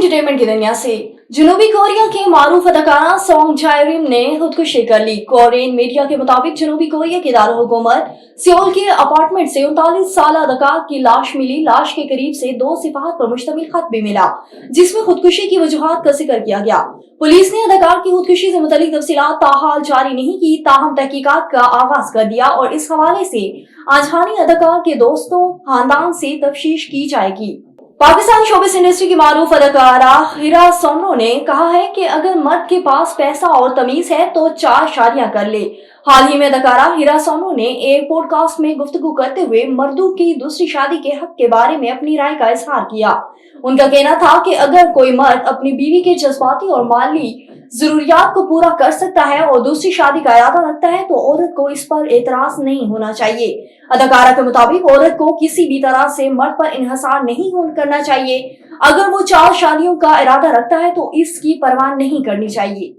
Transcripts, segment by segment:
Entertainment की दुनिया से जनूबी कोरिया की मारूफ अदाकारा सॉन्ग जायरिम ने खुदकुशी कर ली। कोरियन मीडिया के मुताबिक जनूबी कोरिया के दारुल-हुकूमत सियोल के अपार्टमेंट से 39 साल अदाकार की लाश मिली। लाश के करीब से 2 सिफात पर मुश्तमिल खत भी मिला, जिसमें खुदकुशी की वजूहात का जिक्र किया गया। पुलिस ने अदाकार की खुदकुशी से मुतल्लिक तफसीलात ताहाल जारी नहीं की, ताहम तहकीकात का आगाज कर दिया और इस हवाले से आजहानी अदाकार के दोस्तों खानदान से तफ्तीश की जाएगी। पाकिस्तानी शोबिस इंडस्ट्री की मारूफ अदाकारा हिरा सोमरो ने कहा है कि अगर मर्द के पास पैसा और तमीज है तो 4 शादियां कर ले। हाल ही में अदाकारा हिरा सोमरो ने एक पॉडकास्ट में गुफ्तगू करते हुए मर्दों की दूसरी शादी के हक के बारे में अपनी राय का इजहार किया। उनका कहना था कि अगर कोई मर्द अपनी बीवी के जज्बाती और माली जरूरियात को पूरा कर सकता है और दूसरी शादी का इरादा रखता है तो औरत को इस पर एतराज नहीं होना चाहिए। अदाकारा के मुताबिक औरत को किसी भी तरह से मर्द पर इन्हिसार नहीं करना चाहिए। अगर वो 4 शादियों का इरादा रखता है तो इसकी परवाह नहीं करनी चाहिए।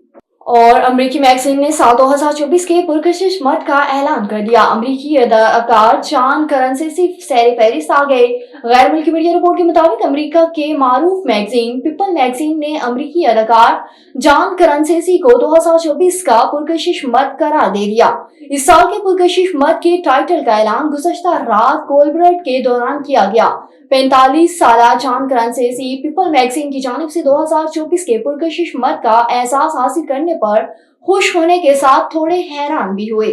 और अमेरिकी मैगजीन ने साल 2024 के पुरकशिश मर्द का ऐलान कर दिया। अमेरिकी अदाकार जॉन करंसेसी सैर फहरिस्त आ गए। गैर मुल्की मीडिया रिपोर्ट के मुताबिक अमेरिका के मारूफ मैगजीन पीपल मैगजीन ने अमेरिकी अदाकार जॉन करंसेसी को 2024 का पुरकशिश मर्द करार दे दिया। इस साल के पुरकशिश मर्द के टाइटल का ऐलान गुज़श्ता रात कोलब्रेट के दौरान किया गया। 45 साला जॉन करंसेसी पीपल मैगजीन की जानिब से 2024 के पुरकशिश मर्द का एजाज हासिल करने पर खुश होने के साथ थोड़े हैरान भी हुए।